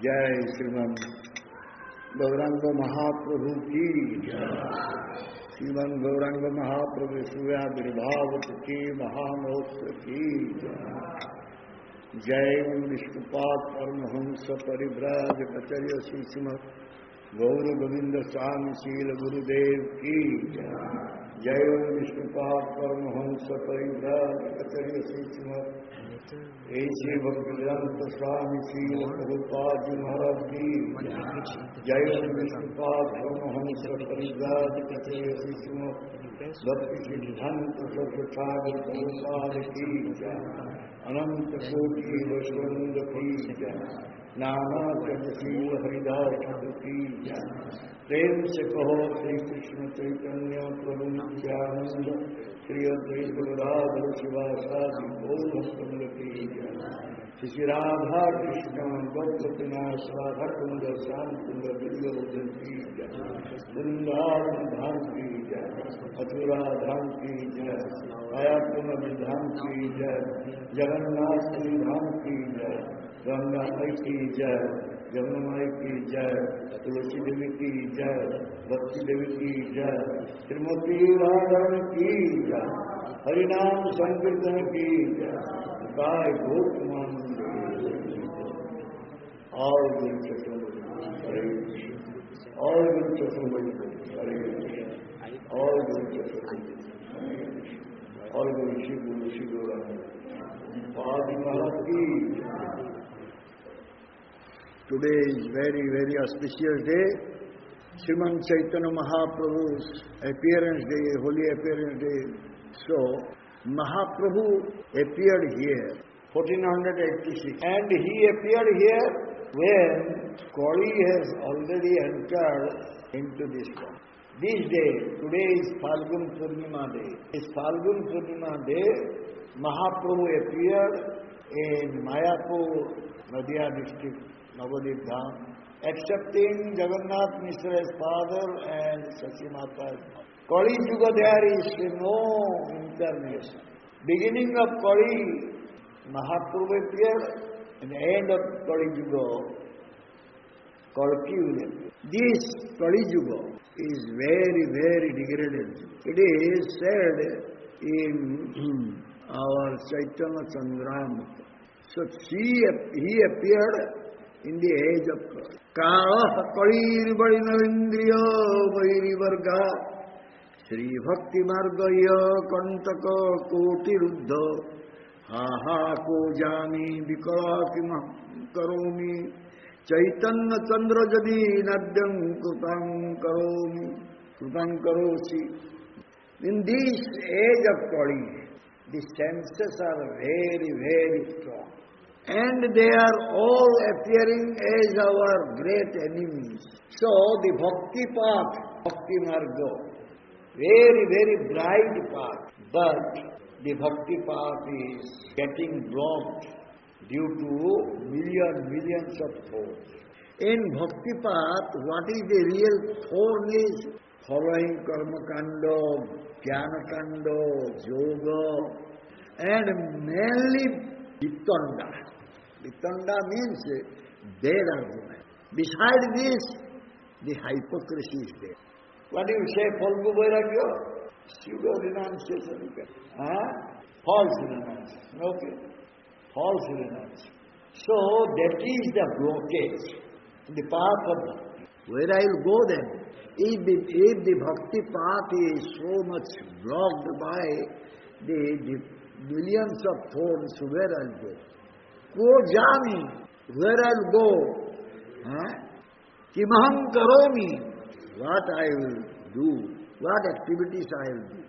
जय श्रीमन गौरांग महाप्रभु की जय। श्रीमन गौरांग महाप्रभु सूर्याविर्भाव की महामहोत्सव की जय। जय विष्णुपाद परमहंस परिव्राज आचार्य श्री श्रीमद गौर गोविंद स्वामी शील गुरुदेव की जय। जय विष्णुपाद परमहंस परिव्राज आचार्य श्री श्रीमद श्री भक्तिवेदांत स्वामी शील प्रभुपाद जी महाराज की जय। विष्णुपाद परमहंस परिव्राज आचार्य श्री श्रीमद भक्ति सिद्धांत सरस्वती प्रभुपाद की जय। अनंत कोटि वैष्णव की जय। नाना जगशील हरिदास की जय। प्रेम से कहो श्री कृष्ण चैतन्य प्रभु नित्यानंद श्री अद्वैत गदाधर शिवासादि गौर भक्तवृंद की जय। श्री राधा कृष्ण गोपीनाथ राधा कुंज श्याम कुंज गिरिवर्धन की जय। वृंदावन धाम की जय। मथुरा धाम की जय। मायापुर धाम की जय। जगन्नाथ धाम की जय। गंगा माई की जय। जमुना माई की जय। तुलसी देवी की जय। भक्ति देवी की जय। श्रीमती राधारणी की जय। हरिनाम संकीर्तन की जय। गाय गोपमान और गुरु चतुर्भुज हरे और गुरु चतुर्भुज हरे और गुरु चतुर्भुज और गुरु श्री गौरांग आदि महाराज की। Today is very auspicious day, Sriman Chaitanya Mahaprabhu's appearance day, holy appearance day. So, Mahaprabhu appeared here 1486, and he appeared here when Kali has already entered into this world. This day, today is Phalgun Purnima day. This Phalgun Purnima day, Mahaprabhu appeared in Mayapur, Nadia district, Navadip Dham, accepting Jagannath Mishra as father and Sachi Mata as mother. Kali Yuga there is no incarnation. Beginning of Kali, Mahaprabhu appeared, and the end of Kali Yuga, Kalki will appear. This Kali Yuga is very degraded. It is said in our Chaitanya Chandramukha. So he appeared in the age of Kali. Kala Kalir Vadinavindriya Vairivarga Sri Bhakti Margaya Kantaka Koti Ruddha Ha Ko Jami Vikala Kimam Karomi Chaitanya Chandra Jadi Nadyam Krutam Karosi. In this age of Kali, the senses are very strong. And they are all appearing as our great enemies. So the bhakti path, bhakti marga, very bright path. But the bhakti path is getting blocked due to millions of thorns. In bhakti path, what is the real thorn is following karma kanda, jnana kanda, yoga, and mainly vitanda. Vitanda means their argument. Besides this, the hypocrisy is there. What do you say, Falgu Vairagya? Pseudo renunciation. False renunciation. Okay. False renunciation. So that is the blockage in the path of bhakti. Where I will go then? If the bhakti path is so much blocked by the millions of thorns, where I will go? Ko jami, where I'll go? Kimaham karomi, what I will do, what activities I will do.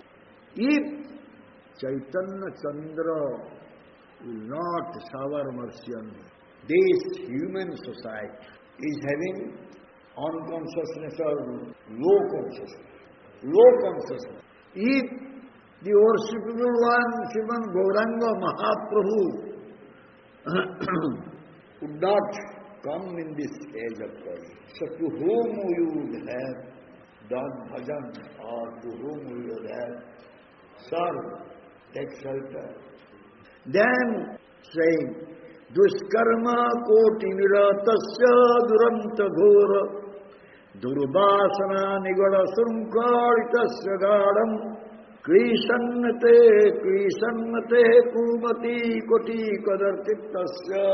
If Chaitanya Chandra will not shower mercy on me, this human society is having unconsciousness or low consciousness. If the worshipable one, Sriman Gauranga Mahaprabhu, would not come in this age of Kali. So to whom you would have done bhajan, or to whom you would have served, take shelter. Then saying, दुष्कर्म कोटि निरतस्य दुरंत घोर दुर्वासना निगड़ शृंखलितस्य गाढ़म क्रीशन्नते कुमति कोटि कदर्चित्तस्य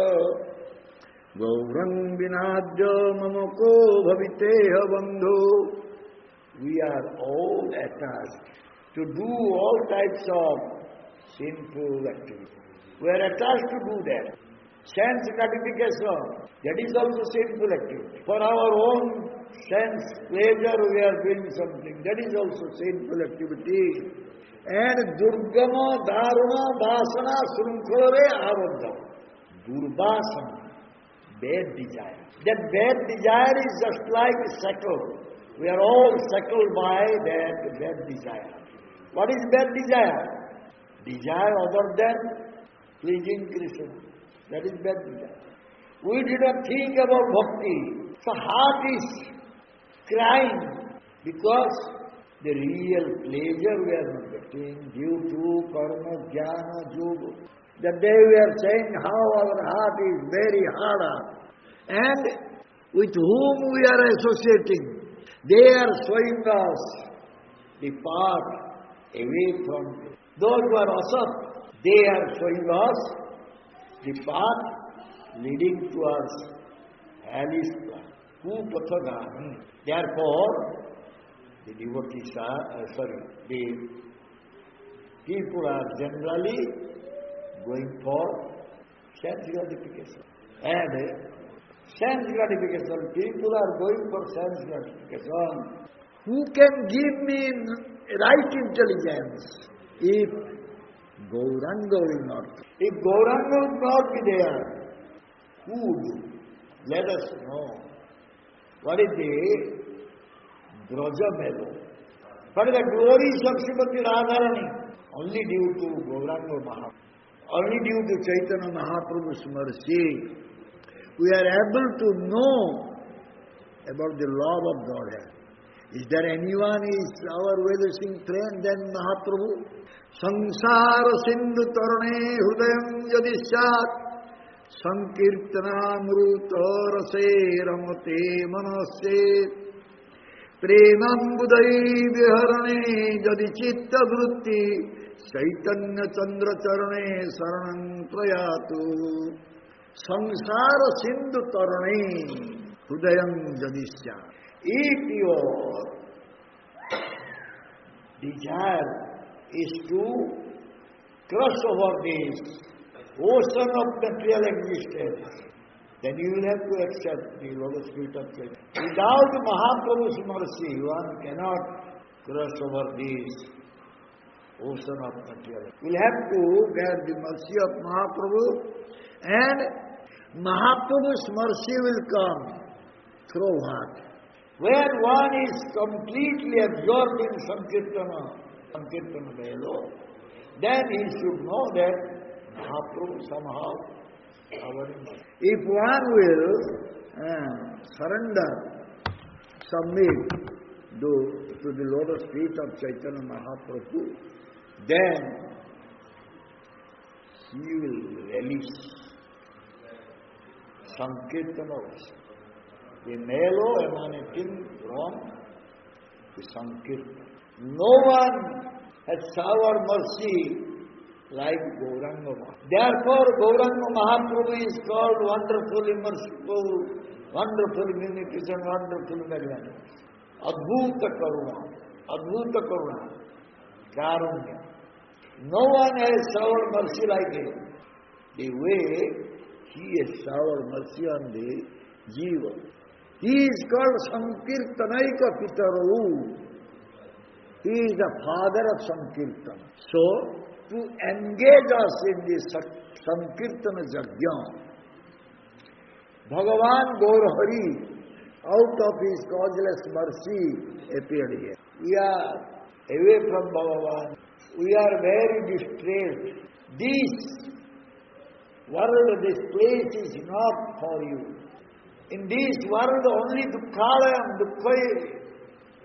गौरंगिनाद्य मम को भवितेह बंधो. We are all attached to do all types of sinful activity. We are attached to do that. Sense gratification, that is also sinful activity. For our own sense pleasure we are doing something, that is also sinful activity. And durgama daruna vasana srunkhalare abandha. Durvasana, bad desire. That bad desire is just like a shackle. We are all shackled by that bad desire. What is bad desire? Desire other than pleasing Krishna. That is bad desire. We did not think about bhakti. So heart is crying because the real pleasure we are not getting due to karma, jnana, yoga. That day we are saying how our heart is very hard and with whom we are associating. They are showing us the path away from them. Those who are asat, they are showing us the path leading towards hellish path. Kupathagami. Therefore, the devotees are, the people are generally going for sense gratification. And sense gratification, people are going for sense gratification. Who can give me right intelligence if Gauranga will not? If Gauranga will not be there, who would? Let us know. What is the Braja Melo? What is the glories of Srimati Radharani? Only due to Gauranga Mahaprabhu. Only due to Chaitanya Mahaprabhu's mercy, we are able to know about the love of Godhead. Is there anyone is our well-wishing friend than Mahaprabhu? Sansara sindhu tarane hrudayam yadishyat sankirtanamruta rase ramate manasye premambudai viharane jadi chitta vritti chaitanya chandra charane saranam prayatu. Sansara sindhu tarane hrudayam yadisya. If your desire is to cross over this ocean of material existence, then you will have to accept the lotus feet of Chaitanya. Without Mahaprabhu's mercy, one cannot cross over this ocean of material. We will have to get the mercy of Mahaprabhu, and Mahaprabhu's mercy will come through what? When one is completely absorbed in Sankirtana Velo, then he should know that Mahaprabhu somehow covering us. If one will surrender, submit to the lotus feet of Chaitanya Mahaprabhu, then he will release Sankirtana also. The Melo emanating from the Sankirtana. No one has showered mercy like Gauranga Mahaprabhu. Therefore, Gauranga Mahaprabhu is called wonderfully merciful, wonderfully munificent, wonderfully magnanimous. Adbhuta Karuna, Karunya. No one has showered mercy like him. The way he has showered mercy on the Jiva. He is called Sankirtanaika Pitaru. He is the father of Sankirtana. So, to engage us in this Sankirtana Jagya, Bhagavan Gaurahari, out of his causeless mercy, appeared here. We are away from Bhagavan. We are very distressed. This world, this place is not for you. In this world, only dukkhalayam,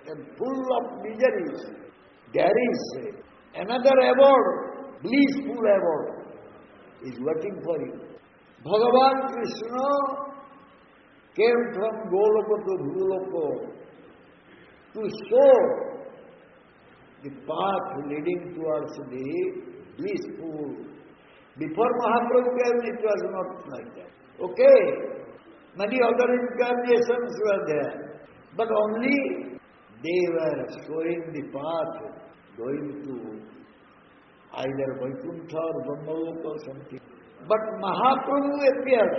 and full of miseries. There is another abode, blissful abode, is waiting for you. Bhagavan Krishna came from Goloka to Bhuloka to show the path leading towards the blissful. Before Mahaprabhu came, it was not like that. Okay, many other incarnations were there, but only they were showing the path going to either Vaikuntha or Brahmaloka or something. But Mahaprabhu appeared.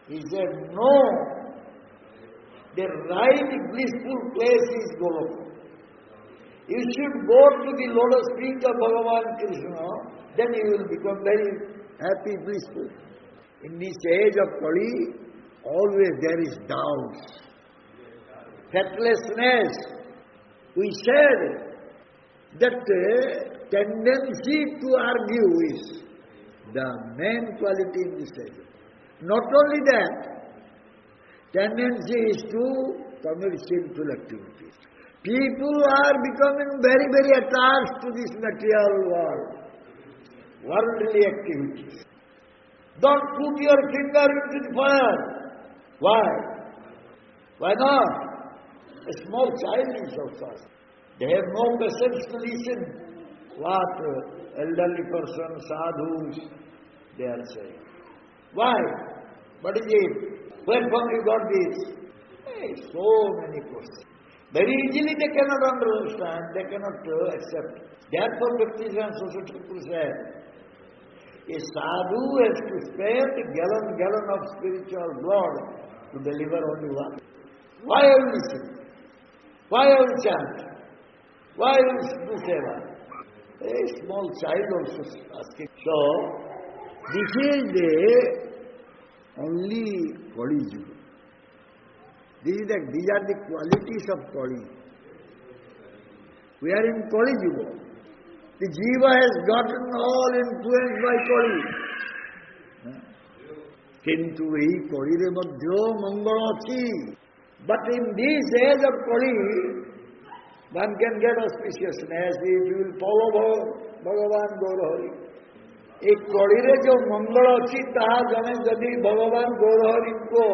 He said, no, the right blissful place is Goloka. You should go to the lotus feet of Bhagavan Krishna, then you will become very happy, blissful. In this age of Kali, always there is doubt, faithlessness. We said that tendency to argue is the main quality in this age. Not only that, tendency is to commit sinful activities. People are becoming very, very attached to this material world, worldly activities. Don't put your finger into the fire. Why? Why not? A small child is so fast. They have no patience to listen what elderly person, sadhus, they are saying. Why? What is it? Where from you got this? Hey, so many questions. Very easily they cannot understand, they cannot accept. Therefore, Bhakti-Vedanta Society people said, a sadhu has to spend gallon of spiritual blood to deliver only one. Why I will listen? Why I will chant? Why I will do seva? A small child also asking. So, this is the only Kali Yuga. These are the qualities of Kali. We are in Kali Yuga. The jiva has gotten all influenced by Kali. Kintu ehi Kali re madhyo mangala achi. But in this age of Kali, one can get auspiciousness if you will follow Bhagavan Gaurahari. एक कड़ी रे जो मंगल अच्छी ताहा जने जदि भगवान गौरहरि को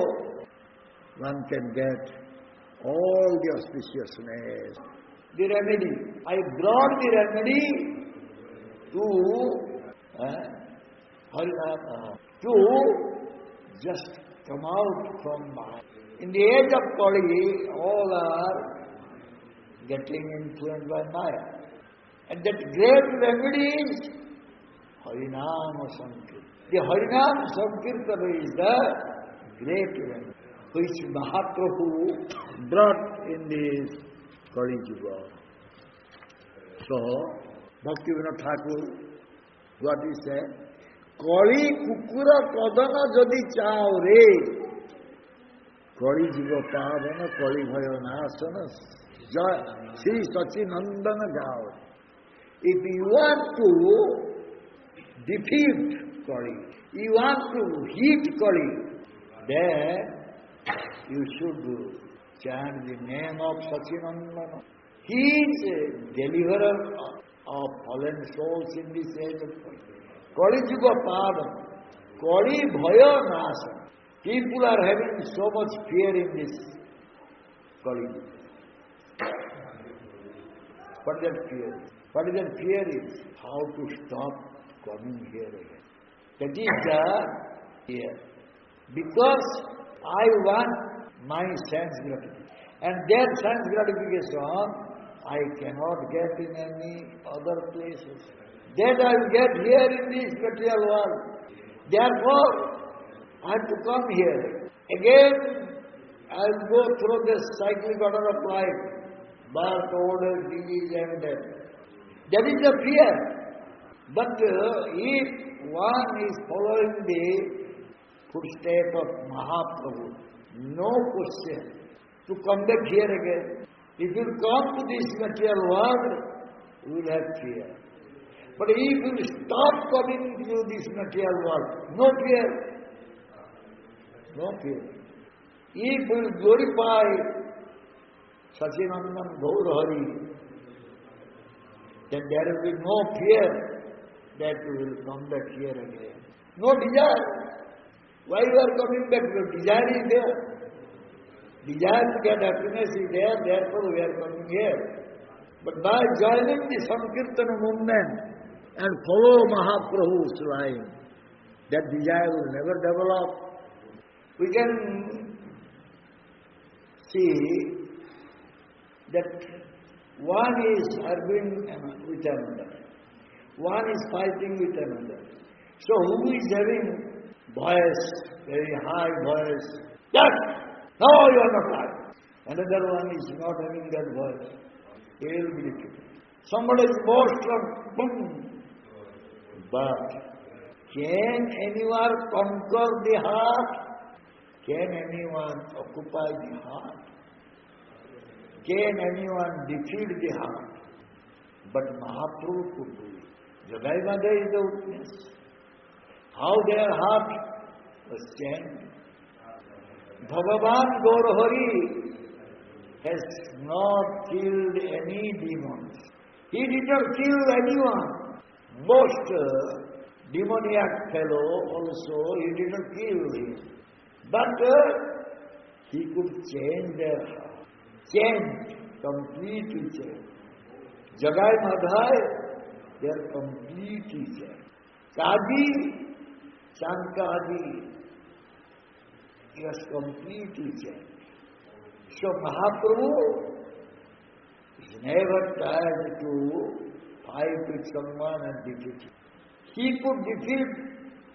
one can get all the auspiciousness, the remedy. I brought the remedy to to just come out from Maya. In the age of Kali, all are getting influenced by Maya. And that great remedy is Harinama Sankirtan. The Harinama Sankirtan is the great remedy, which Mahaprabhu brought in this Kali Yuga. So, Bhaktivinoda Thakur, what he said, Kali Kukura Kadana Jadi Chao Re, Kali Yuga Pavana, Kali Bhayanasana, Sri Sachinandana Gao. If you want to defeat Kali, you want to heat Kali, then you should chant the name of Sachinandana. He is a deliverer of fallen souls in this age of Kali. Kali Yuga Padam, Kali Bhaya Nasa. People are having so much fear in this Kali Yuga. What is that fear? What is that fear is how to stop coming here again. That is the fear. Because I want my sense gratification. And that sense gratification I cannot get in any other places. That I will get here in this material world. Therefore, I have to come here. Again, I will go through this cyclic order of life. Birth, old age, disease and death. That is the fear. But if one is following the footsteps of Mahaprabhu, no question to come back here again. If you come to this material world, you will have fear. But if you stop coming to this material world, no fear. No fear. If you glorify Sachinandan Gaurahari, then there will be no fear that we will come back here again. No desire. Why you are coming back? Your desire is there. Desire to get happiness is there, therefore we are coming here. But by joining the Sankirtana movement and follow Mahaprabhu's line, that desire will never develop. We can see that one is arguing with another. One is fighting with another. So who is having voice, very high voice? Yes! No, you are not right. Another one is not having that voice. He will be defeated. Somebody is more strong. Boom. But can anyone conquer the heart? Can anyone occupy the heart? Can anyone defeat the heart? But Mahaprabhu could do it. Jagai Madai is the witness. How their heart was changed. Bhagavan Gaurahari has not killed any demons. He did not kill anyone. Most demoniac fellow also, he did not kill him. But he could change their heart. Change, completely change. Jagai Madhai, they are completely changed. Kadi, Shankadi, he was completely changed. So Mahaprabhu is never tried to fight with someone and defeat him. He could defeat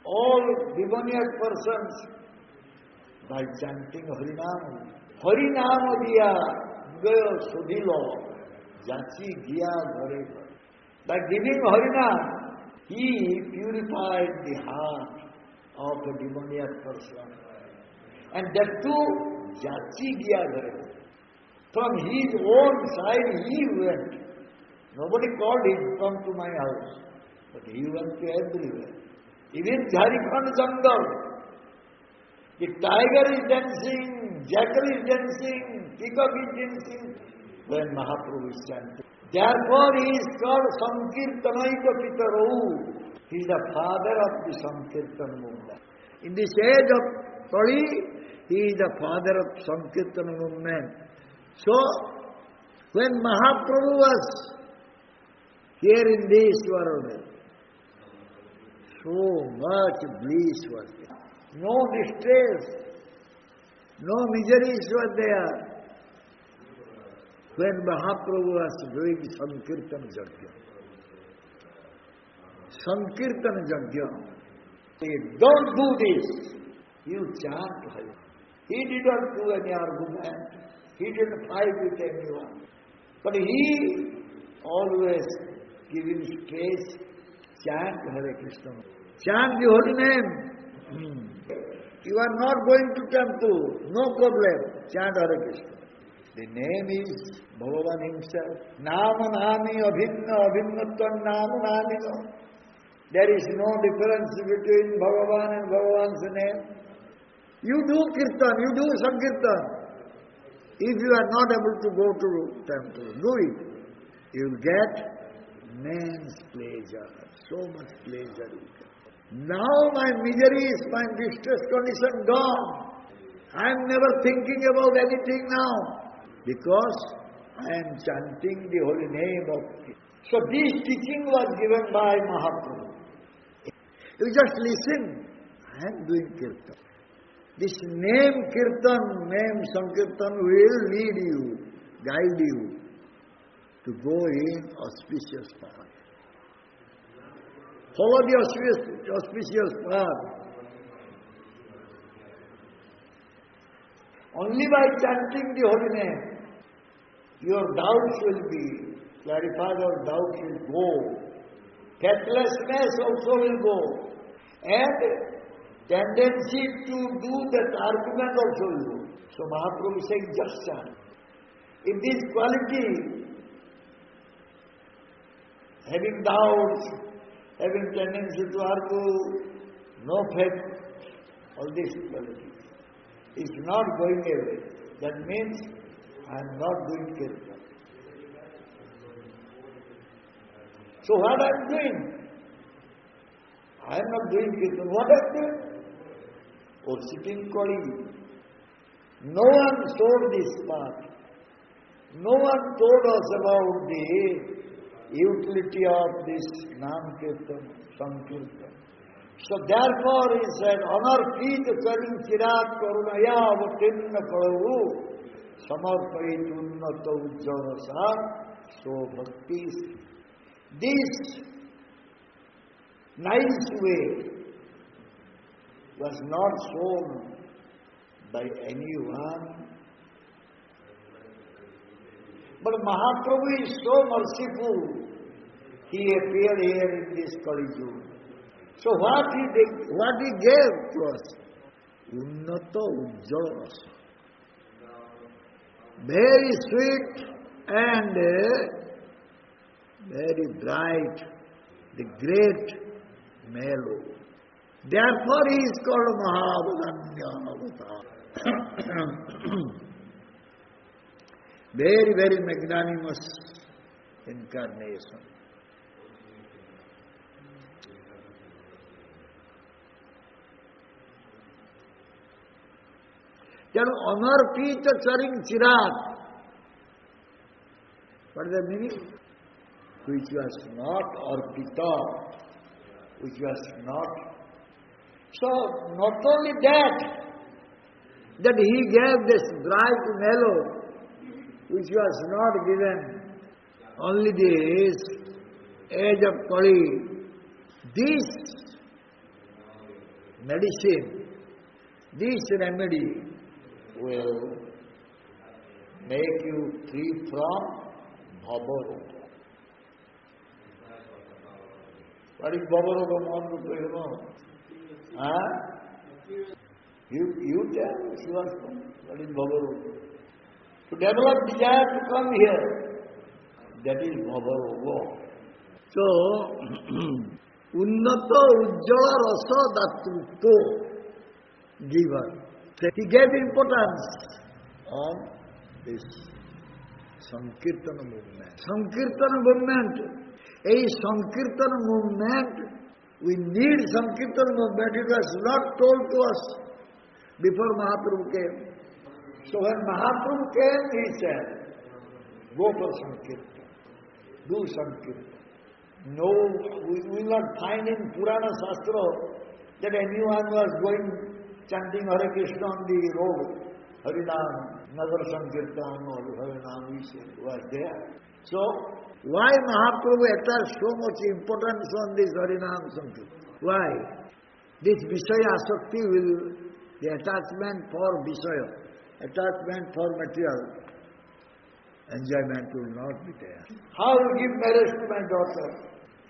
all demoniac persons by chanting Harinam. Harinam diya gayo sudhilo jachi diya ghare. By giving Harinam, he purified the heart of a demoniac person. And that too, jachi diya ghare. From his own side he went. Nobody called him, come to my house. But he went to everywhere. Even Jharkhand jungle. The tiger is dancing, jackal is dancing, peacock is dancing when Mahaprabhu is chanting. Therefore he is called Sankirtanaika Pitaro. He is the father of the Sankirtan movement. In this age of Kali, he is the father of Sankirtan movement. So, when Mahaprabhu was here in this world, so much bliss was there. No distress, no miseries were there. When Mahaprabhu was doing Sankirtan Yajna. Sankirtan Yajna. Don't do this. You chant Hari. He did not do any argument. He didn't fight with anyone. But he always giving space, chant Hare Krishna. Chant the holy name. You are not going to temple, no problem. Chant Hare Krishna. The name is Bhagavan himself. Nama Nami Abhinna Abhinnatvam Nama Nami. There is no difference between Bhagavan and Bhagavan's name. You do Kirtan, you do Sankirtan. If you are not able to go to temple, do it. You will get man's pleasure. So much pleasure you get. Now my misery is, my distress condition gone. I am never thinking about anything now. Because I am chanting the holy name of Krishna. So this teaching was given by Mahaprabhu. You just listen. I am doing Kirtan. This name Kirtan, name Sankirtan will lead you, guide you to go in auspicious path. Follow the auspicious path. Only by chanting the holy name, your doubts will be clarified, or doubts will go. Faithlessness also will go. And tendency to do that argument also will go. So Mahaprabhu is saying, just chant. If this quality, having doubts, having tendency to argue, no faith, all these qualities, is not going away. That means I am not doing Kirtan. So what I am doing? I am not doing Kirtan. What I am doing? worshipping Kali. No one showed this path. No one told us about the utility of this Nam Kirtan, Sankirtan. So therefore he said, Anarpita charing chirat karunaya avatinna kalavu samarpait unnata ujjalasa so bhakti. This nice way was not shown by anyone. But Mahaprabhu is so merciful. He appeared here in this Kali Yuga. So what he gave to us? Unnata Ujjala Rasa. Very sweet and very bright, the great mellow. Therefore he is called Mahavadanya Avatar. Very, very magnanimous incarnation. Then Anarpita charing chirat. What is the meaning? Which was not arpita, which was not. So not only that he gave this bright mellow, which was not given only this age of Kali. This medicine, this remedy will make you free from bhavaroga. What is bhavaroga? You know? Huh? You tell Srivastava, what is bhavaroga? To develop desire to come here, that is bhavaroga. So, unnata ujjala rasa datrutto, giver. He gave importance on this Sankirtana movement. Sankirtana movement. A Sankirtana movement, we need Sankirtana movement. It was not told to us before Mahaprabhu came. So when Mahaprabhu came, he said, go for Sankirtan, do Sankirtan. No, we will not find in Purana Shastra that anyone was going chanting Hare Krishna on the road. Harinam, Nagar Sankirtan or Harinam, we said, was there. So, why Mahaprabhu attached so much importance on this Harinam Sankirtan? Why? This Vishaya Asakti will, the attachment for Vishaya, attachment for material, enjoyment will not be there. How will give marriage to my daughter?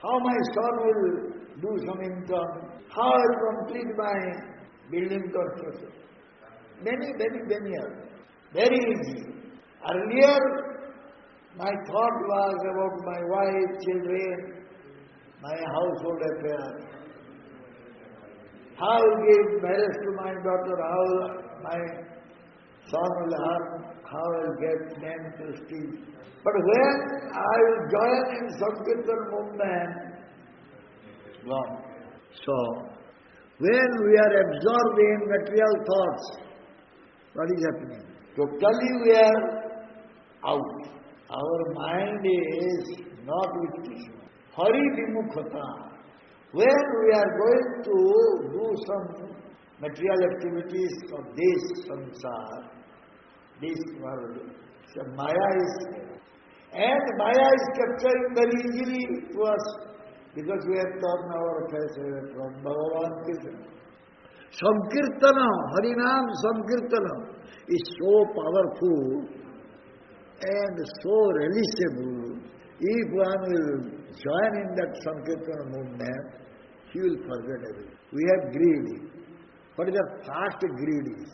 How my son will do some income? How I will complete my building construction? Many others. Very easy. Earlier, my thought was about my wife, children, my household affairs. How I will give marriage to my daughter? How my son will earn? How I will get name, prestige. But when I will join in Sankirtan movement, gone. So, when we are absorbed in material thoughts, what is happening? Totally we are out. Our mind is not with Krishna. Hari Vimukhata. When we are going to do some material activities of this samsara, this world, so Maya is, and Maya is capturing very easily to us because we have turned our face away from Bhagavan Krishna. Sankirtana, Harinam Sankirtana is so powerful and so relishable. If one will join in that Sankirtana movement, he will forget everything. We have greed. What is the fast greed is?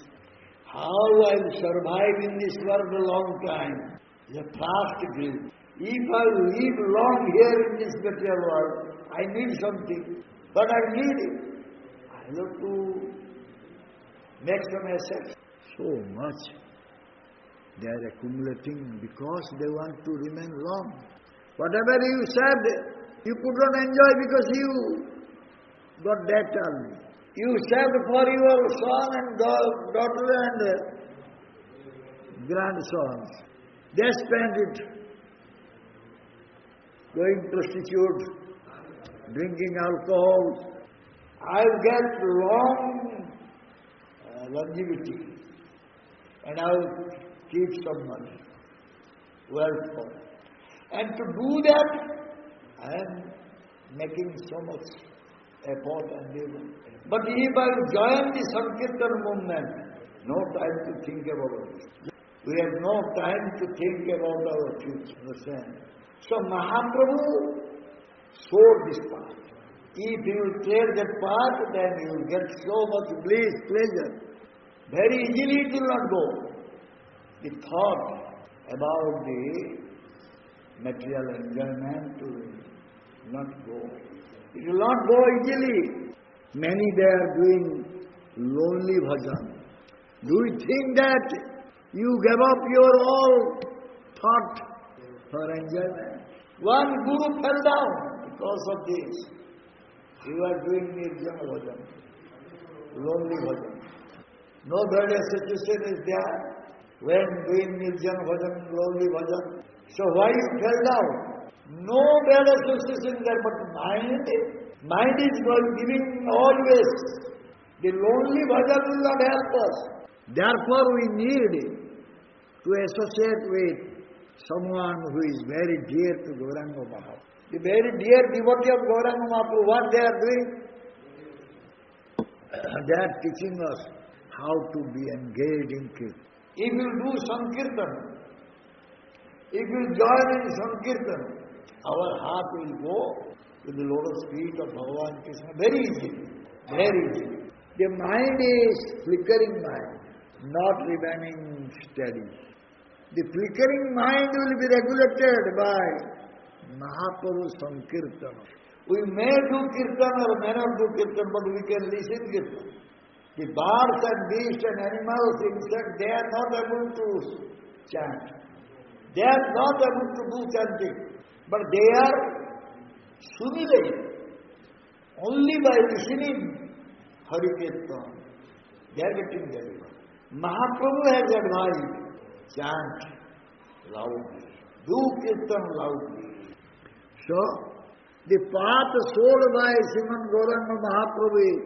How I will survive in this world a long time. The fast greed. If I live long here in this material world, I need something. But I need it. I have to make some assets. So much they are accumulating because they want to remain long. Whatever you said, you could not enjoy because you got debt early. You said for your son and daughter and grandsons. They spend it going prostitute, drinking alcohol. I'll get long longevity and I'll keep some money, wealth. And to do that, I am making so much effort and labor. But if I join the Sankirtan movement, no time to think about it. We have no time to think about our future, understand? So Mahaprabhu showed this path. If you will clear that path, then you will get so much bliss, pleasure. Very easily it will not go. The thought about the material enjoyment will not go. It will not go easily. Many they are doing lonely bhajan. Do you think that you gave up your all thought for enjoyment? One guru fell down because of this. You are doing nirjana bhajan, lonely bhajan. No bad association is there when doing nirjana bhajan, lonely bhajan. So why you fell down? No bad association there, but mind is giving always. The lonely bhajan will not help us. Therefore we need to associate with someone who is very dear to Gauranga Mahaprabhu. The very dear devotee of Gauranga Mahaprabhu, what they are doing? They are teaching us how to be engaged in Kirtan. If you do Sankirtan, if you join in Sankirtan, our heart will go to the lotus feet of Bhagavan Krishna very easily, very easily. The mind is flickering mind, not remaining steady. The flickering mind will be regulated by Mahaprabhu Sankirtan. We may do Kirtan or may not do Kirtan, but we can listen Kirtan. The birds and beasts and animals, insects, they are not able to chant. They are not able to do chanting. But they are assimilated. Only by listening Hari Kirtan, they are getting delivered. Mahaprabhu has advised, chant loudly, do Kirtan loudly. So, the path showed by Srimad Gauranga Mahaprabhu is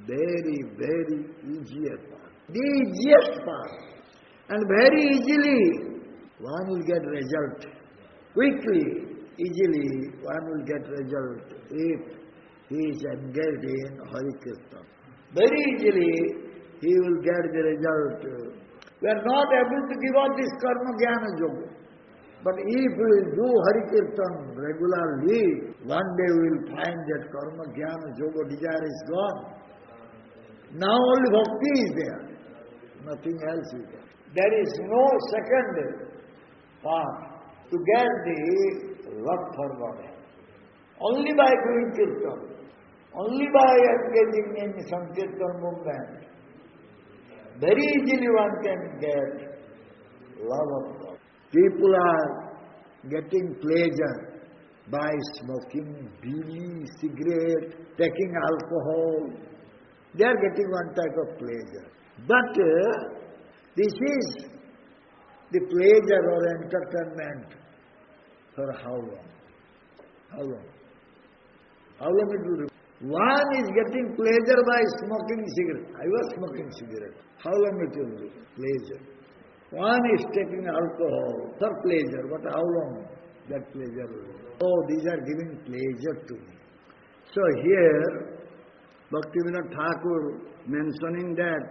very, very easier path. The easiest path. And very easily, one will get result. Quickly, easily, one will get result if he is engaged in Hari Kirtan. Very easily, he will get the result. We are not able to give up this karma jnana yoga. But if we do Hari Kirtan regularly, one day we will find that karma jnana yoga desire is gone. Now only bhakti is there. Nothing else is there. There is no second path to get the love for God. Only by doing Kirtan, only by engaging in Sankirtan movement, very easily one can get love of God. People are getting pleasure by smoking bidi, cigarette, taking alcohol. They are getting one type of pleasure. But this is the pleasure or entertainment for how long? How long? How long it will remain? One is getting pleasure by smoking cigarette. I was smoking cigarette. How long it will be? Pleasure. One is taking alcohol for pleasure, but how long that pleasure will be? Oh, these are giving pleasure to me. So here, Bhaktivinoda Thakur mentioning that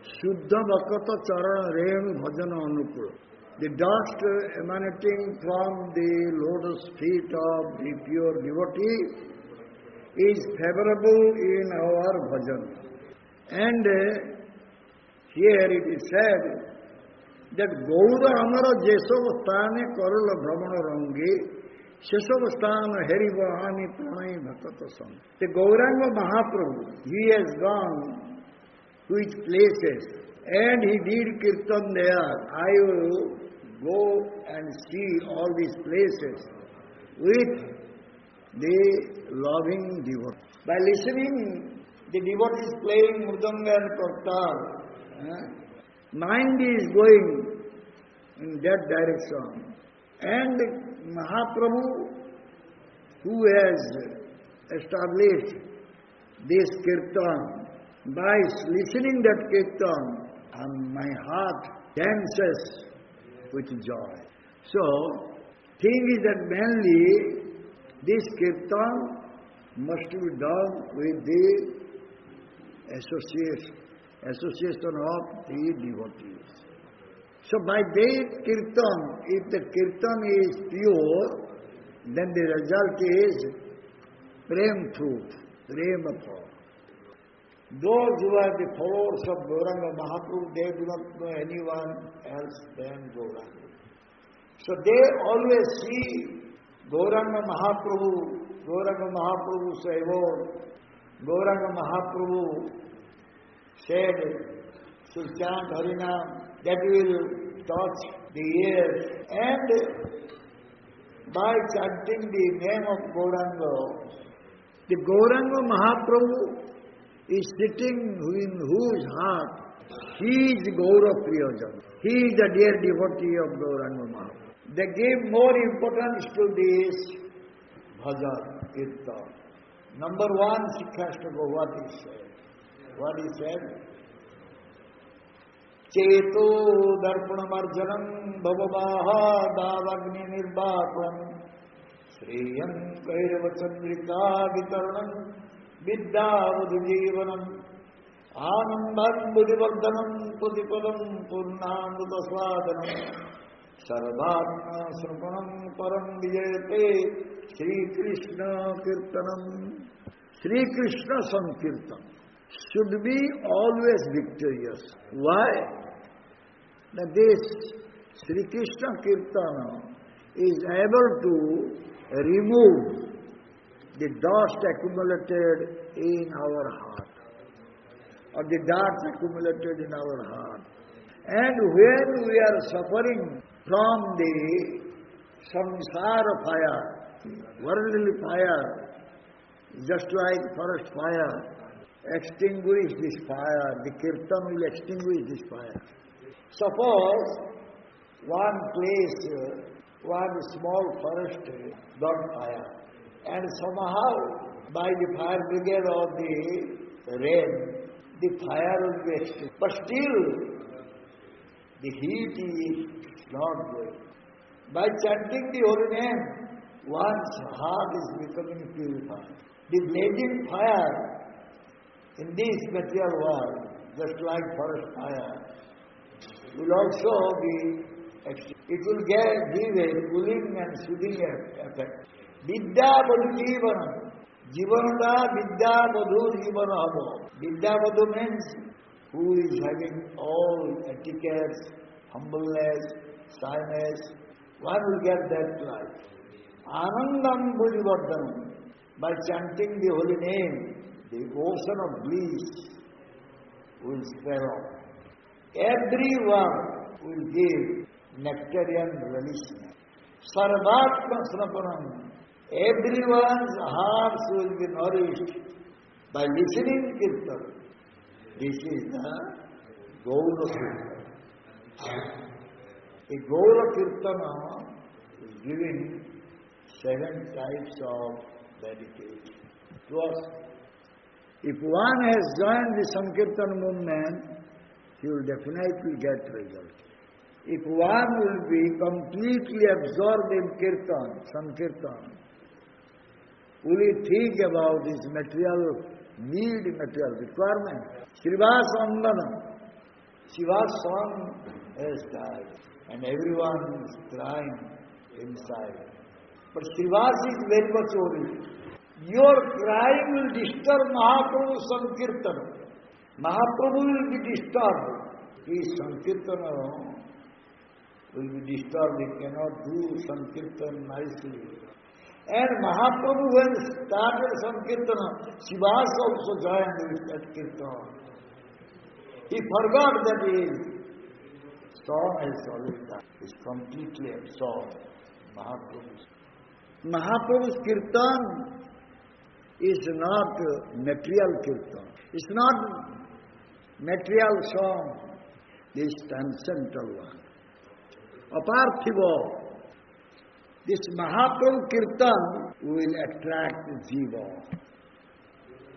Shuddha Bhakata Charana Renu Bhajana Anukula. The dust emanating from the lotus feet of the pure devotee is favorable in our bhajan. And here it is said that Gaura Amara Jesov Stane Karula Brahmana Rangi Shesov Stana Herivahani Pranay Bhakata Sam. The Gauranga Mahaprabhu, he has gone to his places and he did Kirtan there. I will go and see all these places with the loving devotee. By listening, the devotees playing mridanga and kartal, mind is going in that direction. And Mahaprabhu, who has established this kirtan, by listening that kirtan, and my heart dances with joy. So, thing is that mainly this kirtan must be done with the association of the devotees. So by that kirtan, if the kirtan is pure, then the result is prem fruit, prema fruit. Those who are the followers of Gauranga Mahaprabhu, they do not know anyone else than Gauranga. So they always see Gauranga Mahaprabhu say, oh, Gauranga Mahaprabhu said, should chant Harinam, that will touch the ears. And by chanting the name of Gauranga, the Gauranga Mahaprabhu is sitting in whose heart he is Gaura Priyajan. He is the dear devotee of Gauranga Mahaprabhu. They give more importance to this bhajan, kirtan. Number one, Sikhastaka, what he said? What he said? Cheto darpanamarjanam bhavavaha davagni nirbhatam shriyam kairava chandrika vitaranam vidyavadhu jivanam anandam buddhivardhanam putipalam purnamrtasvadanam sarvatma srapanam param vijayate Sri Krishna Kirtanam. Sri Krishna Sankirtan should be always victorious. Why? That this Sri Krishna Kirtana is able to remove the dust accumulated in our heart, or the dust accumulated in our heart. And when we are suffering from the samsara fire, worldly fire, just like forest fire, extinguish this fire. The kirtan will extinguish this fire. Suppose one place, one small forest got fire, and somehow by the fire brigade of the rain, the fire will be extinguished. But still, the heat is not going. By chanting the holy name, one's heart is becoming purified. The blazing fire in this material world, just like forest fire, will also be extinguished. It will give a cooling and soothing effect. Vidya Badhu Jivanam. Jivanata Vidya Badhu Jivanam. Vidya Badhu means who is having all etiquettes, humbleness, shyness. One will get that life. Anandam Buddhivardhanam. By chanting the holy name, the ocean of bliss will spread out. Everyone will give nectarian relishment. Sarvatma Snapanam. Everyone's hearts will be nourished by listening kirtan. This is the Gaura Kirtana. A Gaura Kirtana is giving 7 types of meditation to us. If one has joined the Sankirtan movement, he will definitely get result. If one will be completely absorbed in Kirtan, Sankirtan, will he think about his material need, material requirement? Srivas Andana. Shiva's song has died and everyone is crying inside. But Srivas is very much worried. Your crying will disturb Mahaprabhu's Sankirtan. Mahaprabhu will be disturbed. His Sankirtan will be disturbed. He cannot do Sankirtan nicely. And Mahaprabhu, when started Sankirtan, Srivas also joined with that Kirtan. He forgot that his song is already done. He is completely absorbed. Mahaprabhu's Kirtan is not material kirtan. It's not material song. This transcendental one. Aparthiva. This Mahaprabhu kirtan will attract jiva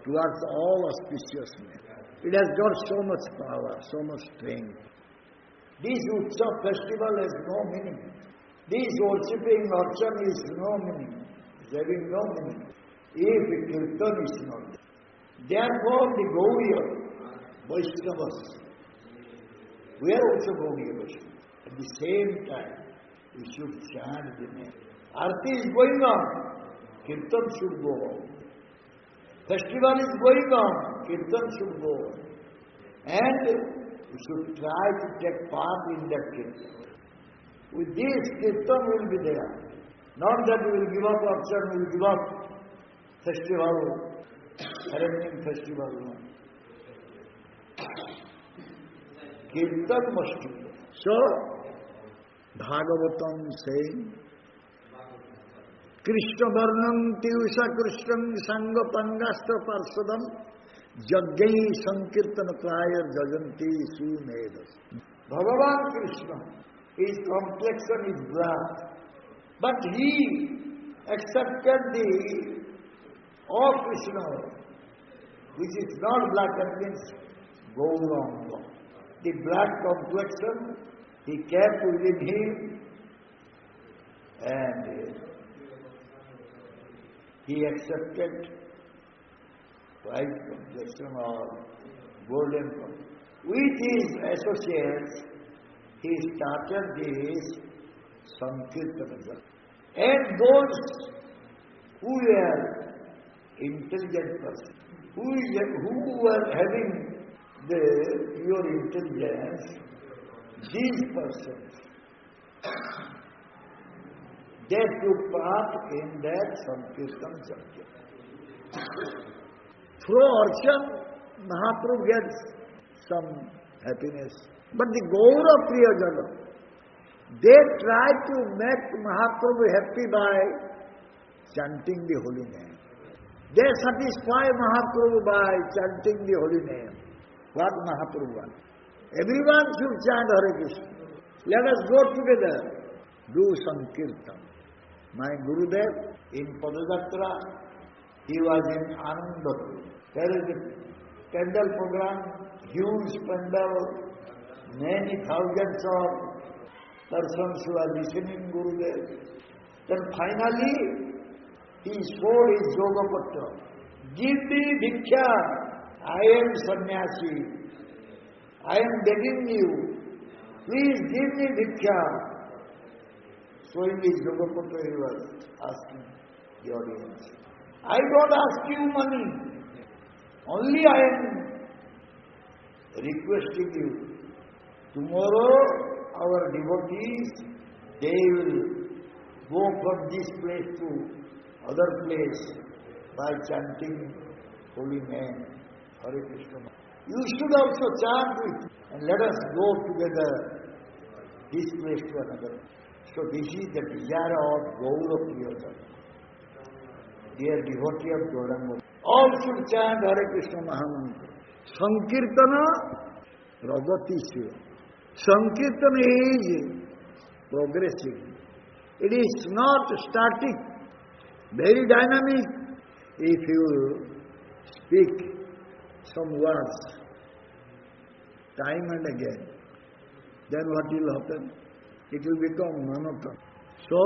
towards all auspiciousness. It has got so much power, so much strength. This Utsav festival has no meaning. This worshipping Archan is no meaning. It's having no meaning. If kirtan is not there. Therefore the Gauriya Vaishnavas, we are also Gauriya Vaishnavas. At the same time, we should chant the name. Arti is going on, kirtan should go on. Festival is going on, kirtan should go on. And we should try to take part in that kirtan. With this, kirtan will be there. Not that we will give up Archan, we will give up festival, arranging festival. Kirtan must be there. So, Bhagavatam saying, Krishna Varnam Tiyusha Krishnam Sangha Pangasta Parsadam Jaggai Sankirtan Prayar Jajanti Sumedas. Bhagavan Krishna, his complexion is black, but he accepted the of Krishna, which is not black, that means Gauranga. The black complexion he kept within him, and he accepted white complexion or golden complexion. With his associates, he started this Sankirtana. And those who were intelligent persons, who were having the pure intelligence, these persons, they took part in that Sankirtan Satya. Through Archan, Mahaprabhu gets some happiness. But the Gaura Priyajana, they try to make Mahaprabhu happy by chanting the holy name. They satisfy Mahaprabhu by chanting the holy name. What Mahaprabhu wants? Everyone should chant Hare Krishna. Let us go together. Do Sankirtan. My Gurudev, in Padayatra, he was in Anandapur. There is a pandal program, huge pandal, many thousands of persons who are listening Gurudev. Then finally, he showed his Yogapatra. Give me Diksha. I am sannyasi. I am begging you. Please give me Diksha. Showing his Yogapatra, he was asking the audience. I don't ask you money. Only I am requesting you. Tomorrow, our devotees, they will go from this place to other place by chanting holy name, Hare Krishna. You should also chant it and let us go together this place to another. So this is the desire of Gaura Priyajana. Dear devotee of Gauranga, all should chant Hare Krishna Mahamantra. Sankirtana Ragati Shiva. Sankirtana is progressive. It is not static, very dynamic. If you speak some words time and again, then what will happen? It will become monotonous. So,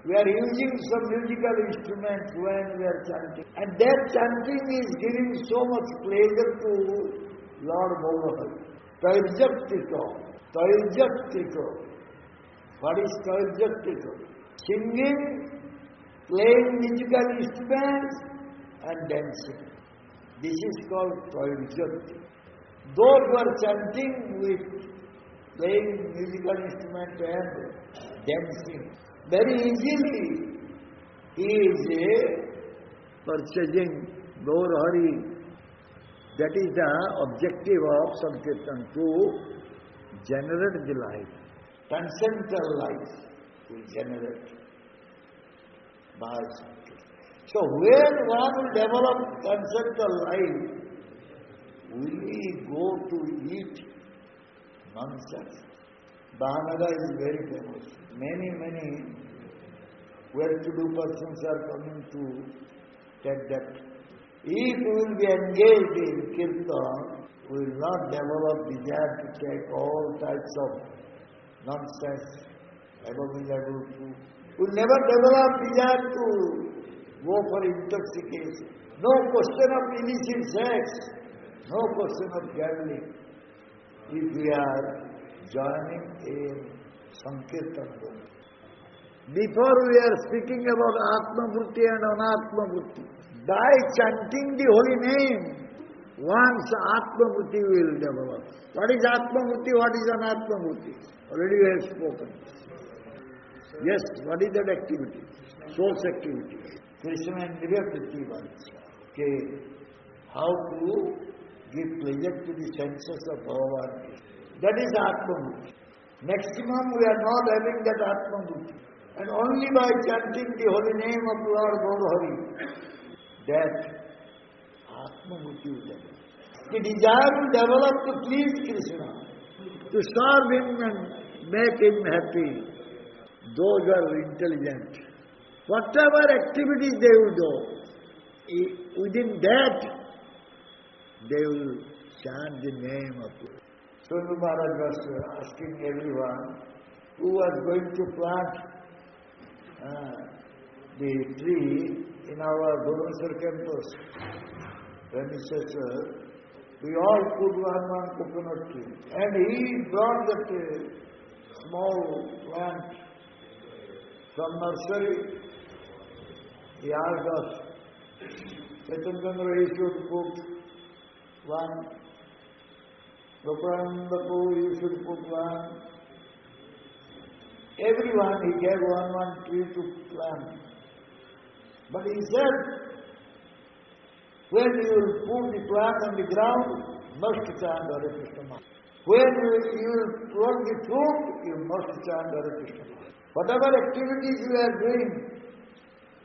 we are using some musical instruments when we are chanting. And that chanting is giving so much pleasure to Lord Gaurahari. Tairjaktiko. Tairjaktiko. What is Tairjaktiko? Singing, playing musical instruments and dancing. This is called Tairjakti. Those who are chanting with playing musical instrument and dancing, very easily he is purchasing Gaurahari. That is the objective of Sankirtan, to generate the life. Transcendental life will generate by Sankirtan. So when one will develop conceptual life, will he go to eat nonsense? Bahanaga is very famous. Many well-to-do persons are coming to take that. If we will be engaged in kirtan, we will not develop desire to take all types of nonsense, abominable food. We will never develop desire to go for intoxication. No question of illicit sex. No question of gambling. If we are joining in Sankirtan. Before we are speaking about Atma Vritti and Anatma Vritti. By chanting the holy name, one's Atma Vritti will develop. What is Atma Vritti? What is Anatma Vritti? Already we have spoken. Yes, what is that activity? Source activity. Krishna and Vritti wants. Okay. How to give pleasure to the senses of Bhagavan. That is Atma Vritti. Maximum we are not having that Atma Vritti. And only by chanting the holy name of Lord Gaurahari, that Atma Vritti will develop. The desire will develop to please Krishna, to serve him and make him happy. Those are intelligent. Whatever activities they will do, within that, they will chant the name of God. Sonu Maharaj was asking everyone who was going to plant the tree in our Bhubaneswar campus. When he says, we all put one coconut tree. And he brought that small plant from nursery. He asked us, Chaitanya, you should put one. Prabhupada, you should put one. Everyone, he gave one tree to plant. But he said, when you will put the plant on the ground, must chant Hare Krishna. When you will pluck the fruit, you must chant Hare Krishna. Whatever activities you are doing,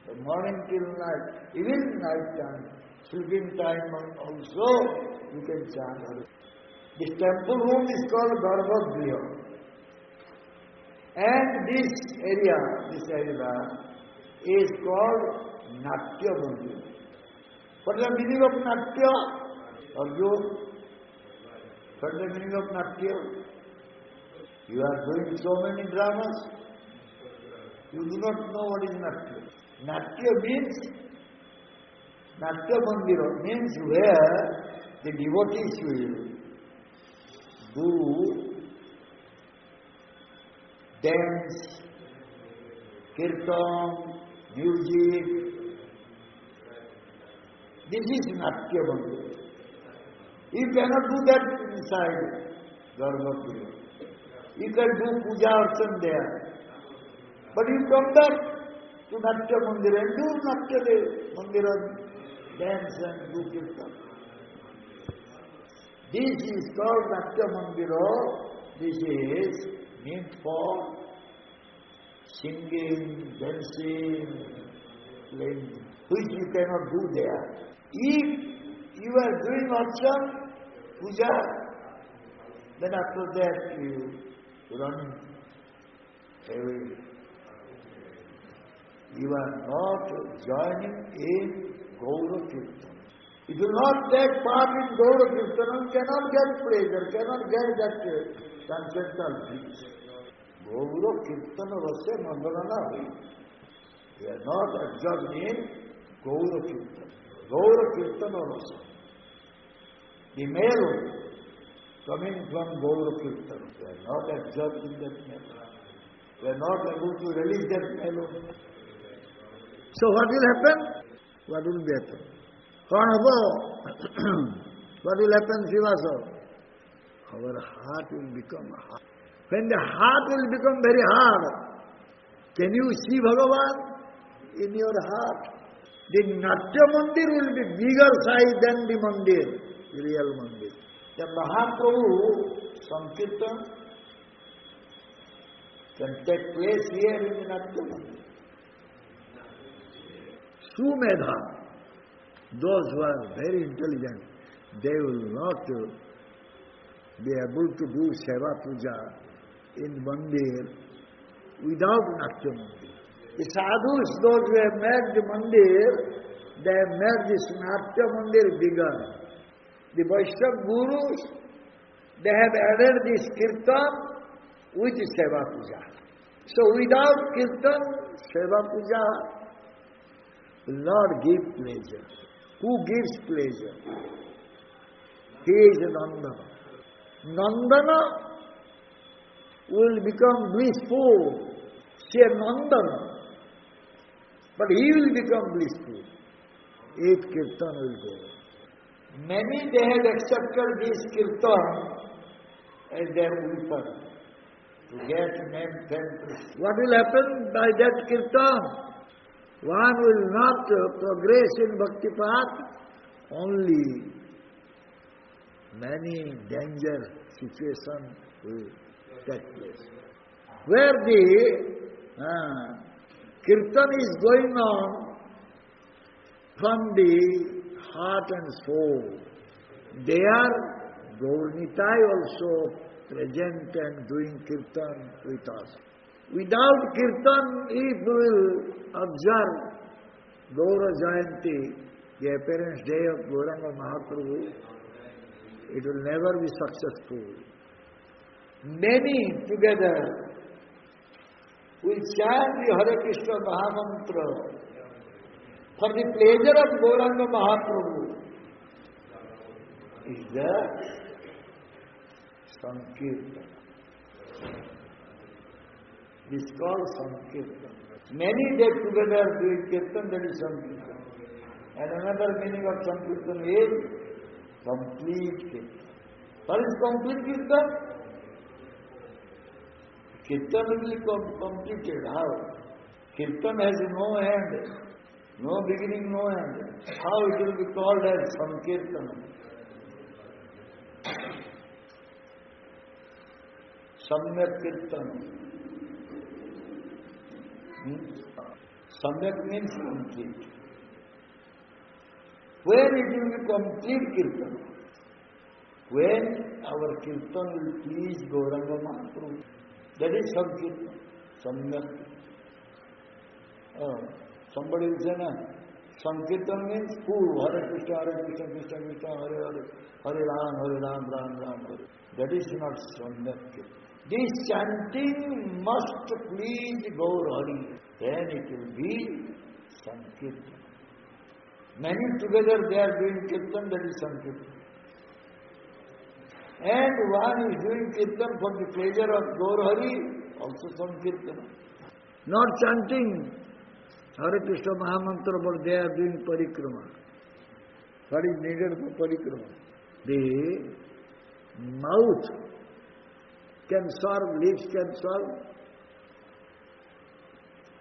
from morning till night, even night time, sleeping time also, you can chant Hare Krishna. This temple room is called Garbhagriha. And this area is called Natya Mandir. What is the meaning of Natya? Arjun, what is the meaning of Natya? You are doing so many dramas, you do not know what is Natya. Natya means, Natya Mandira means where the devotees will do dance, kirtan, music. This is Natya Mandir. You cannot do that inside Garbhagriha. You can do puja archan there. But you come back to Natya Mandir and do Natya Mandir, dance and do kirtan. This is called Natya Mandira. This is meant for singing, dancing, playing, which you cannot do there. If you are doing archan, puja, then after that you run away. You are not joining in Gaura Kirtan. If you do not take part in Gaura Kirtan, cannot get pleasure, cannot get that transcendental bliss. Gaura Kirtan Rasa Mangalana. We are not absorbed in Gaura Kirtan. Gaura Kirtan Rasa. The melon coming from Gaura Kirtan. We are not absorbed in that melon. We are not able to release that melon. So what will happen? What will happen? What will happen, Srivasa? Our heart will become hard. When the heart will become very hard, can you see Bhagavan in your heart? The Natya Mandir will be bigger size than the Mandir, the real Mandir. The Mahaprabhu Sankirtan can take place here in the Natya Mandir. Sumedha, those who are very intelligent, they will not be able to do Seva Puja in mandir without Natya Mandir. The sadhus, those who have made the mandir, they have made this Natya Mandir bigger. The Vaishnava gurus, they have added this kirtan with the Seva Puja. So without kirtan, Seva Puja will not give pleasure. Who gives pleasure? He is Nandana. Nandana will become blissful. Say Nandana. But he will become blissful if kirtan will go. Many they have accepted this kirtan as their weapon to get name, fame, prestige. What will happen by that kirtan? One will not progress in bhakti path, only many danger situations will take place. Where the kirtan is going on from the heart and soul, there Gaurnitai also present and doing kirtan with us. Without kirtan, if we will observe Gaura Jayanti, the appearance day of Gauranga Mahaprabhu, it will never be successful. Many together will chant the Hare Krishna Mahamantra for the pleasure of Gauranga Mahaprabhu. Is the Sankirtan. This is called Sankirtan. Many get together doing Kirtan, that is Sankirtan. And another meaning of Sankirtan is complete Kirtan. What is complete Kirtan? Kirtan will be completed. How? Kirtan has no end, no beginning, no end. How it will be called as Sankirtan? Samyak Kirtan. Samyak means complete. When it will be complete Kirtan? When our Kirtan will please Gauranga Mahaprabhu. That is Sankirtan. Samyak. Somebody will say, Sankirtan means full. Hare Krishna, Hare Krishna, Krishna Krishna, Hare Hare, Hare Ram, Ram Ram, Hare. That is not Samyak Kirtan. This chanting must please Gaur Hari. Then it will be Sankirtan. Many together they are doing Kirtan, that is Sankirtan. And one is doing Kirtan for the pleasure of Gaur Hari, also Sankirtan. Not chanting Hare Krishna Mahamantra, but they are doing Parikrama. What is needed for Parikrama? The mouth can serve, lips can serve.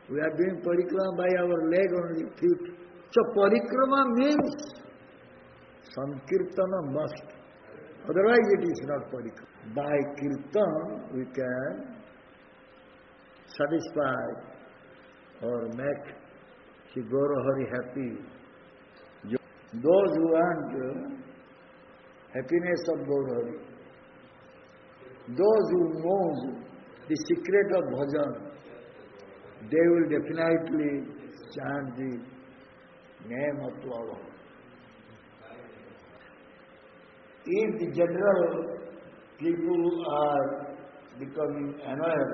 We are doing Parikrama by our leg only, feet. So Parikrama means Sankirtana must. Otherwise it is not Parikrama. By Kirtan we can satisfy or make Sri Gaurahari happy. Those who want happiness of Gaurahari, those who know the secret of bhajan, they will definitely chant the name of Lord. If the general people are becoming annoyed,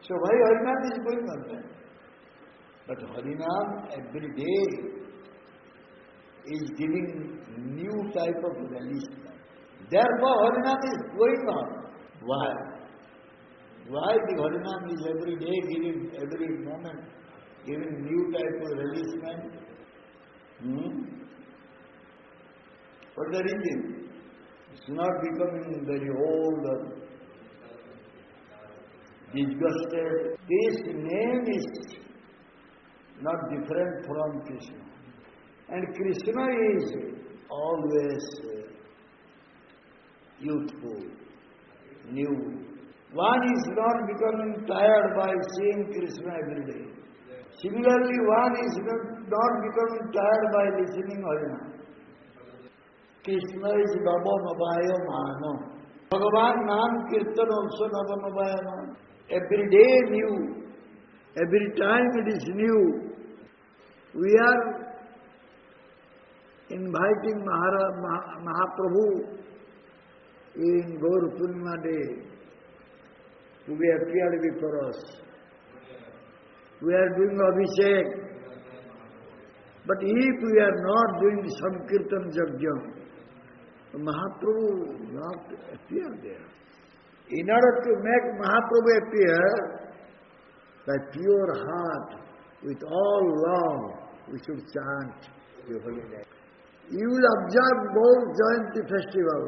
so why Harinam is going on then? But Harinam every day is giving new type of releasement. Therefore Harinam is going on. Why? Why the Harinam is every day giving, every moment, giving new type of releasement? What the reason? It's not becoming very old or disgusted. This name is not different from Krishna. And Krishna is always youthful, new. One is not becoming tired by seeing Krishna every day. Similarly, one is not becoming tired by listening Harina. Krishna is Navamabhaya Mano. Bhagavan Nam Kirtan also Navamabhaya Mano. Every day new. Every time it is new. We are inviting Mahaprabhu in Gaur Purnima day to be appeared before us. We are doing Abhishek. But if we are not doing Sankirtan Yajna, Mahaprabhu will not appear there. In order to make Mahaprabhu appear, by pure heart, with all love, we should chant the holy name. You will observe Gaur Jayanti festival,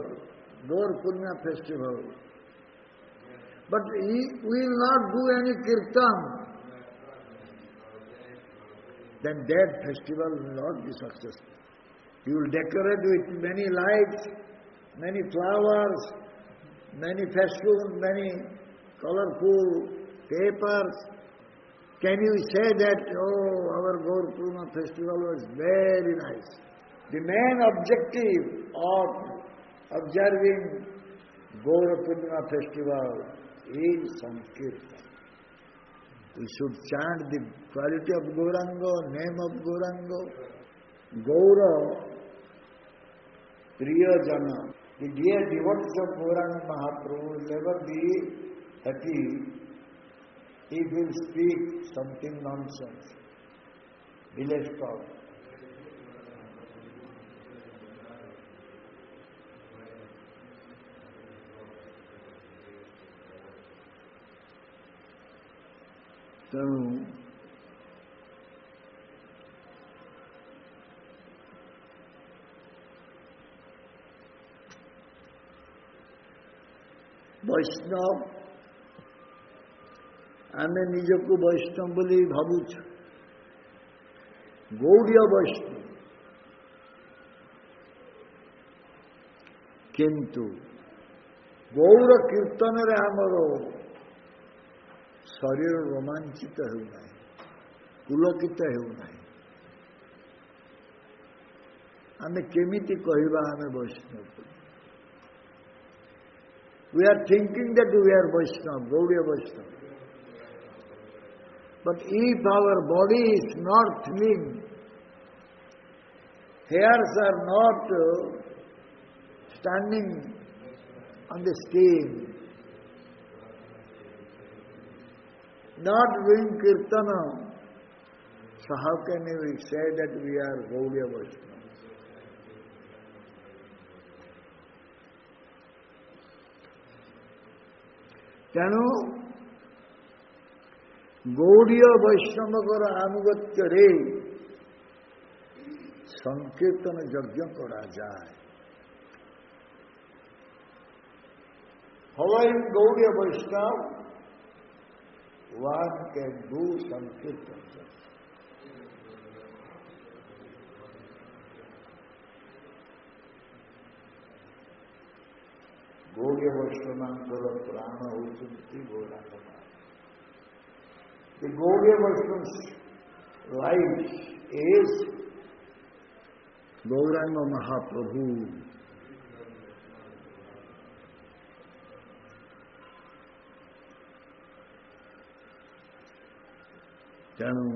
Gaur Purnima festival. But we will not do any kirtan. Then that festival will not be successful. You will decorate with many lights, many flowers, many festoons, many colorful papers. Can you say that, oh, our Gaur Purnima festival was very nice? The main objective of observing Gaur Purnima festival is Sankirtan. We should chant the quality of Gauranga, name of Gauranga. Gaura, Priyajana. The dear devotees of Gauranga Mahaprabhu will never be happy if he will speak something nonsense, village talk. ତେଣୁ ବୈଷ୍ଣବ ଆମେ ନିଜକୁ ବୈଷ୍ଣବ ବୋଲି ଭାବୁଛୁ, ଗୌଡ଼ୀୟ ବୈଷ୍ଣବ। କିନ୍ତୁ ଗୌର କୀର୍ତ୍ତନରେ ଆମର ଶରୀର ରୋମାଞ୍ଚିତ ହେଉନାହିଁ, ପୁଲକିତ ହେଉନାହିଁ। ଆମେ କେମିତି କହିବା ଆମେ ବୈଷ୍ଣବ? We are thinking that we are Vaishnava, Gaudiya Vaishnava. But if our body is not feeling, hairs are not standing on the skin, not doing kirtana, so how can we say that we are Gaudiya Vaishnava? ତେଣୁ ଗୌଡ଼ୀୟ ବୈଷ୍ଣବଙ୍କର ଆନୁଗତ୍ୟରେ ସଂକୀର୍ତ୍ତନ ଯଜ୍ଞ କରାଯାଏ। Following Gaudiya Vaishnava, one can do Sankirtan. Gaudiya Vaishnavaଙ୍କର ପ୍ରାଣ ହେଉଛନ୍ତି Gauranga. The Gaudiya Vaishnava's life is Gauranga Mahaprabhu. ତେଣୁ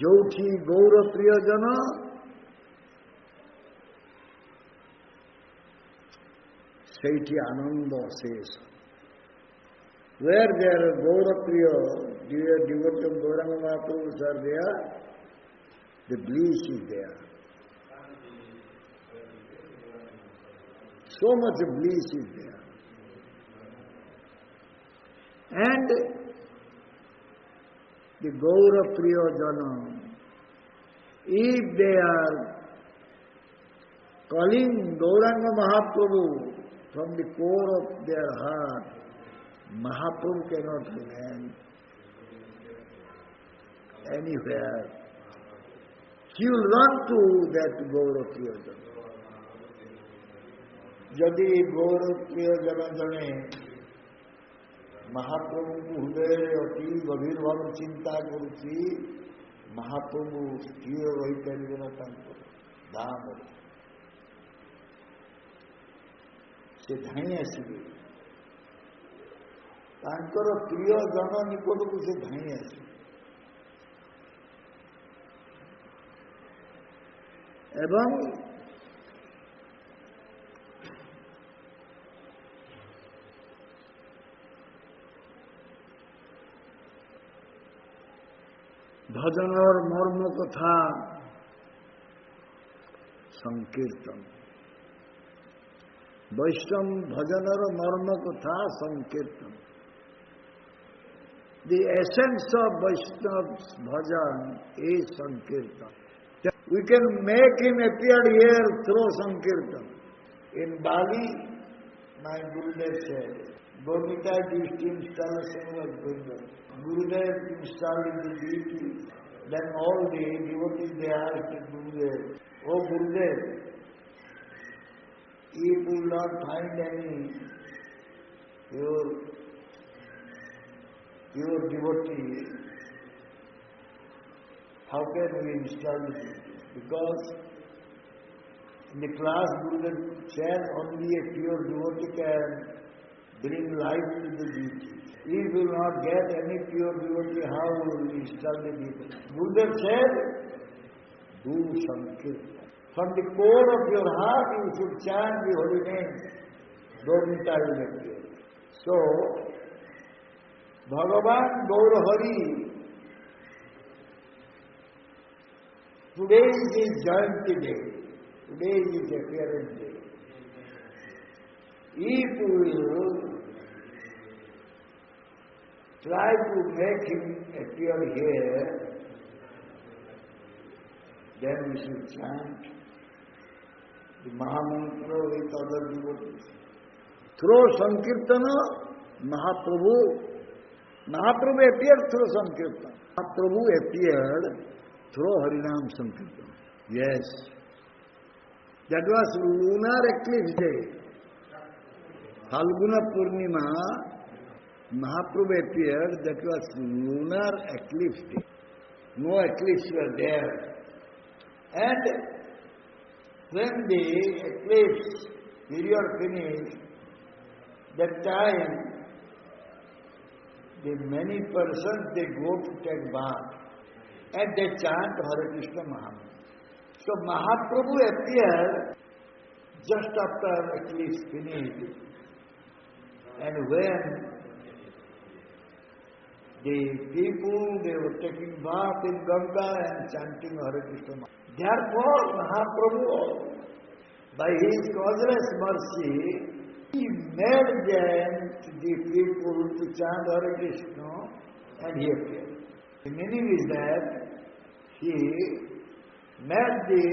ଯୋଉଠି ଗୌର ପ୍ରିୟଜନ ସେଇଠି ଆନନ୍ଦ ଅଶେଷ। Where there are Gaura Priya, devotee of Gauranga Mahaprabhu are there, the bliss is there. So much bliss is there. And the Gaura Priya Jana, if they are calling Gauranga Mahaprabhu from the core of their heart, Mahaprabhu cannot remain anywhere. He will run to that Gaura Priyajana. Jadi Gaura Priyajana jane महाप्रभु हृदय अति गभीर भाव चिंता करुच्ची महाप्रभु किए रहीपर ना धाम से धाई आसवे तांकर प्रिय जन निकट को से धाई आसवे एवं भजन और मर्म कथा संकीर्तन वैष्णव भजन और Marma Katha Sankirtan the essence of Vaishnava bhajan is sankirtan we can make him appear here through sankirtan in Bali my Gurudev said Gomita used to install a single window. Gurudev installed the deity. Then all the devotees they asked Gurudev, "Oh Gurudev, if we will not find any your devotee, how can we install the deity?" Because in the class Gurudev said only a pure devotee can bring life to the deity. If you will not get any pure devotee, how will we install the deity? Gurudev said, do sankirtan. From the core of your heart you should chant the holy name. Gomita will appear. So, Bhagavan Gaur Hari, today is his Jayanti day. Today is his appearance day. If we will try to make him appear here, then we should chant the Mahamantra with other devotees. Through Sankirtana, Mahaprabhu appeared through Sankirtana. Mahaprabhu appeared through Harinam Sankirtana. Yes. That was lunar eclipse day. Phalguna Purnima, Mahaprabhu appeared, that was lunar eclipse day. No eclipse were there. And when the eclipse period finished, that time, the many persons, they go to take bath. And they chant Hare Krishna Mahamantra. So Mahaprabhu appeared just after eclipse finished. And when the people, they were taking bath in Ganga and chanting Hare Krishna Mahamantra. Therefore, Mahaprabhu, by his causeless mercy, he made them, the people, to chant Hare Krishna, and he appeared. The meaning is that he made the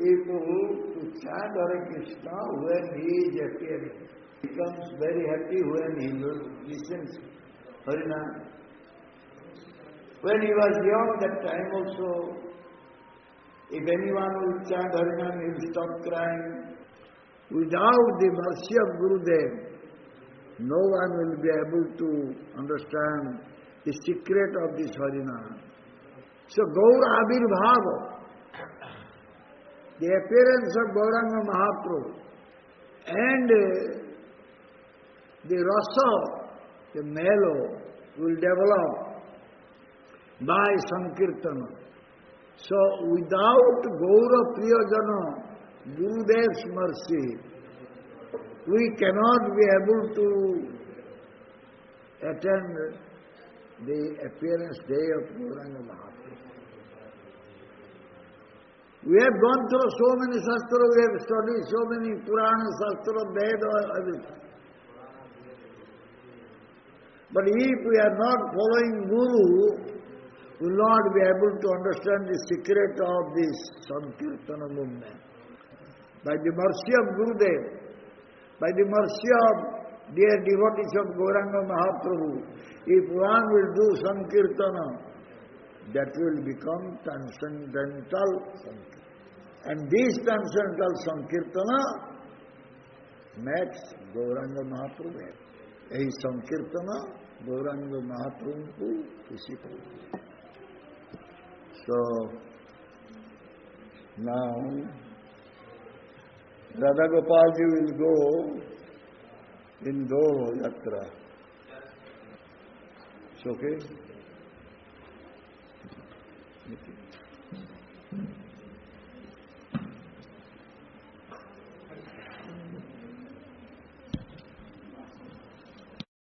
people to chant Hare Krishna when he is appearing. He becomes very happy when he listens Harinam. When he was young, that time also, if anyone will chant Harinam, he will stop crying. Without the mercy of Gurudev, no one will be able to understand the secret of this Harinam. So Gaur Abhirbhava, the appearance of Gauranga Mahaprabhu, and the rasa, the mellow, will develop by Sankirtana. So without Gaura Priyajana, Gurudev's mercy, we cannot be able to attend the appearance day of Gauranga Mahaprabhu. We have gone through so many Shastras, we have studied so many Purana, Shastra, Veda, everything. But if we are not following Guru, we will not be able to understand the secret of this Sankirtana movement. By the mercy of Gurudev, by the mercy of dear devotees of Gauranga Mahaprabhu, if one will do Sankirtana, that will become transcendental Sankirtana. And this transcendental Sankirtana makes Gauranga Mahaprabhu. A Sankirtana Gauranga Mahaprabhu को किसी को. So now Radha Gopal ji will go in Dolo Yatra. It's okay?